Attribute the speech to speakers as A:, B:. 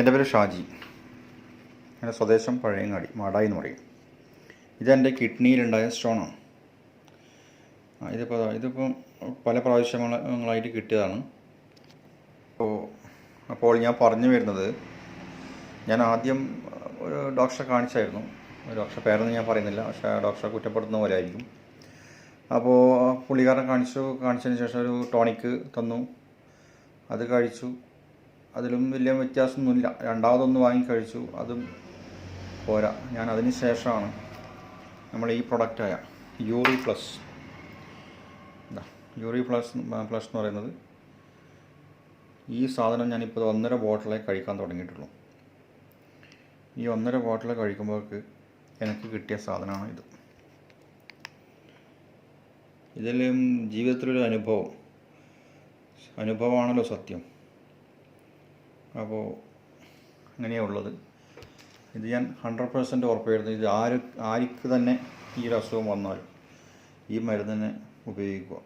A: എൻ്റെ പേര് ഷാജി. എൻ്റെ സ്വദേശം പഴയങ്ങാടി മാടായി എന്ന് പറയും. ഇതെൻ്റെ കിഡ്നിയിലുണ്ടായ സ്റ്റോണാണ്. ഇതിപ്പം പല പ്രാവശ്യങ്ങളായിട്ട് കിട്ടിയതാണ്. അപ്പോൾ ഞാൻ പറഞ്ഞു വരുന്നത്, ഞാൻ ആദ്യം ഒരു ഡോക്ടറെ കാണിച്ചായിരുന്നു. ഡോക്ടറെ പേരൊന്നും ഞാൻ പറയുന്നില്ല, പക്ഷേ ഡോക്ടറെ കുറ്റപ്പെടുത്തുന്ന പോലെ ആയിരിക്കും. അപ്പോൾ പുള്ളിക്കാരൻ കാണിച്ചതിന് ശേഷം ഒരു ടോണിക്ക് തന്നു. അത് കഴിച്ചു. അതിലും വലിയ വ്യത്യാസമൊന്നുമില്ല. രണ്ടാമതൊന്ന് വാങ്ങി കഴിച്ചു, അതും പോരാ. ഞാൻ അതിന് ശേഷമാണ് നമ്മൾ ഈ പ്രൊഡക്റ്റായ യൂറി പ്ലസ് എന്ന് പറയുന്നത്, ഈ സാധനം ഞാനിപ്പോൾ 1.5 ബോട്ടിലേ കഴിക്കാൻ തുടങ്ങിയിട്ടുള്ളൂ. ഈ 1.5 ബോട്ടിൽ കഴിക്കുമ്പോഴേക്ക് എനിക്ക് കിട്ടിയ സാധനമാണ് ഇത്. ഇതിലും ജീവിതത്തിലൊരു അനുഭവമാണല്ലോ സത്യം. അപ്പോൾ അങ്ങനെയുള്ളത്. ഇത് ഞാൻ 100% ഉറപ്പായിരുന്നു. ഇത് ആർക്ക് തന്നെ ഈ ഒരു അസുഖം വന്നാലും ഈ മരുന്ന് തന്നെ ഉപയോഗിക്കുക.